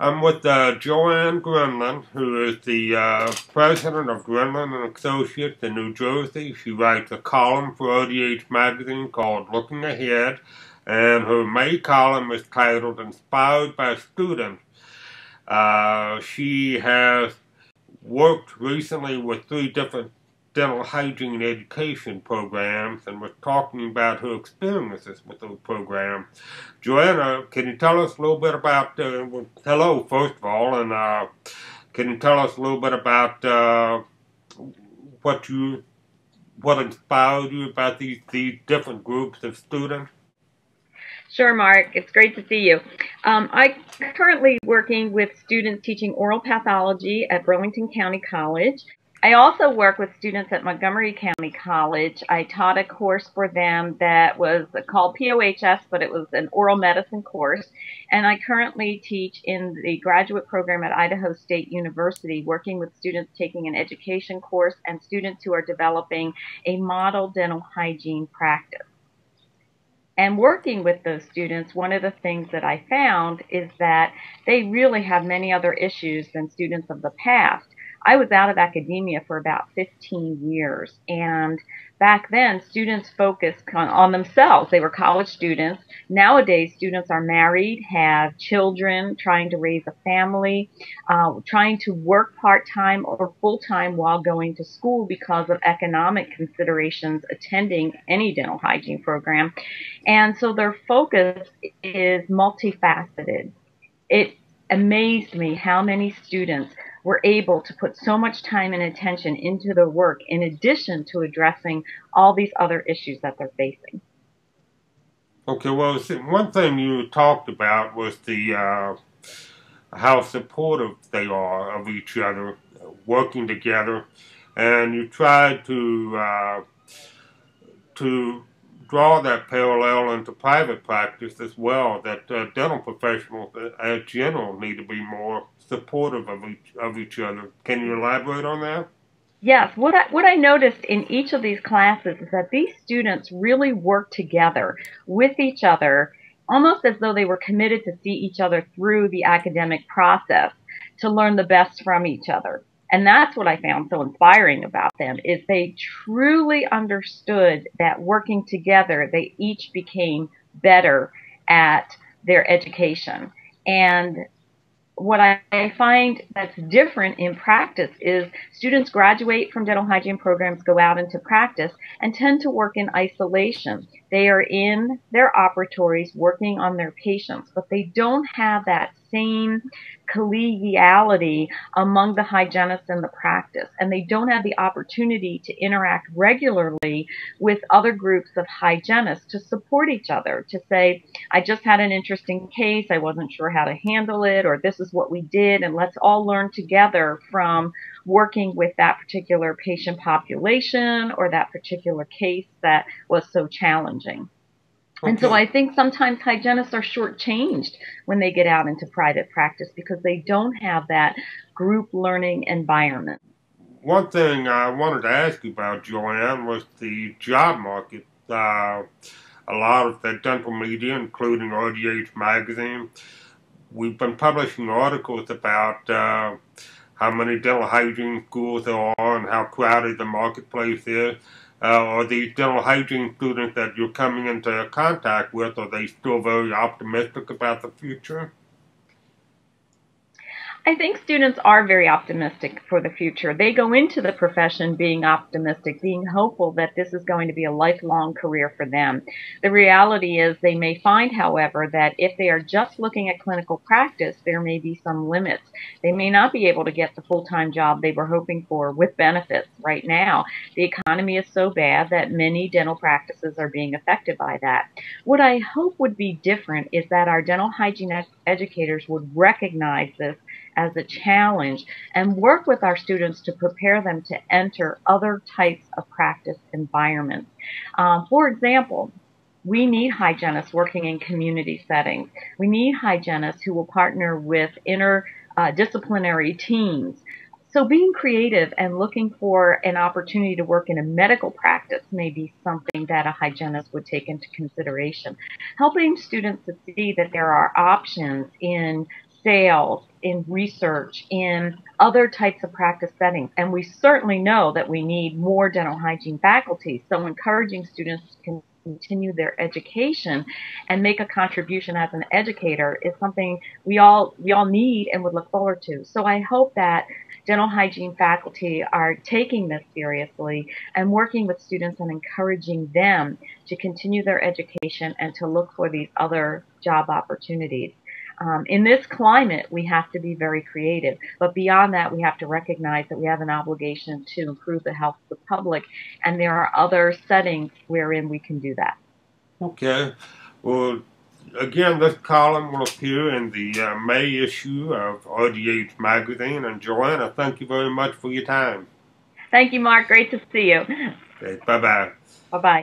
I'm with JoAnn Gurenlian, who is the president of Gurenlian and Associates in New Jersey. She writes a column for ODH magazine called Looking Ahead, and her May column is titled Inspired by Students. She has worked recently with 3 different dental hygiene education programs and was talking about her experiences with those programs. JoAnn, can you tell us a little bit about, hello, first of all, and can you tell us a little bit about what inspired you about these different groups of students? Sure, Mark. It's great to see you. I'm currently working with students teaching oral pathology at Burlington County College. I also work with students at Montgomery County College. I taught a course for them that was called POHS, but it was an oral medicine course. And I currently teach in the graduate program at Idaho State University, working with students taking an education course and students who are developing a model dental hygiene practice. And working with those students, one of the things that I found is that they really have many other issues than students of the past. I was out of academia for about 15 years, and back then students focused on themselves. They were college students. Nowadays students are married, have children, trying to raise a family, trying to work part-time or full-time while going to school because of economic considerations attending any dental hygiene program. And so their focus is multifaceted. It amazed me how many students were able to put so much time and attention into their work in addition to addressing all these other issues that they're facing. Okay, well, one thing you talked about was how supportive they are of each other, working together, and you tried to draw that parallel into private practice as well, that dental professionals in general need to be more supportive of each other. Can you elaborate on that? Yes, what I noticed in each of these classes is that these students really work together with each other, almost as though they were committed to see each other through the academic process to learn the best from each other. And that's what I found so inspiring about them, is they truly understood that working together, they each became better at their education. And what I find that's different in practice is students graduate from dental hygiene programs, go out into practice, and tend to work in isolation. They are in their operatories working on their patients, but they don't have that same collegiality among the hygienists in the practice, and they don't have the opportunity to interact regularly with other groups of hygienists to support each other, to say, I just had an interesting case, I wasn't sure how to handle it, or this is what we did, and let's all learn together from working with that particular patient population or that particular case that was so challenging. Okay. And so I think sometimes hygienists are shortchanged when they get out into private practice because they don't have that group learning environment. One thing I wanted to ask you about, JoAnn, was the job market. A lot of the dental media, including ODH magazine, we've been publishing articles about how many dental hygiene schools there are and how crowded the marketplace is. Are these dental hygiene students that you're coming into contact with, are they still very optimistic about the future? I think students are very optimistic for the future. They go into the profession being optimistic, being hopeful that this is going to be a lifelong career for them. The reality is they may find, however, that if they are just looking at clinical practice, there may be some limits. They may not be able to get the full-time job they were hoping for with benefits right now. The economy is so bad that many dental practices are being affected by that. What I hope would be different is that our dental hygiene educators would recognize this as a challenge and work with our students to prepare them to enter other types of practice environments. For example, we need hygienists working in community settings. We need hygienists who will partner with interdisciplinary teams. So being creative and looking for an opportunity to work in a medical practice may be something that a hygienist would take into consideration. Helping students to see that there are options in sales, in research, in other types of practice settings. And we certainly know that we need more dental hygiene faculty. So encouraging students to continue their education and make a contribution as an educator is something we all need and would look forward to. So I hope that dental hygiene faculty are taking this seriously and working with students and encouraging them to continue their education and to look for these other job opportunities. In this climate, we have to be very creative. But beyond that, we have to recognize that we have an obligation to improve the health of the public, and there are other settings wherein we can do that. Okay. Well, again, this column will appear in the May issue of RDH Magazine. And JoAnn, I thank you very much for your time. Thank you, Mark. Great to see you. Okay, bye-bye. Bye-bye.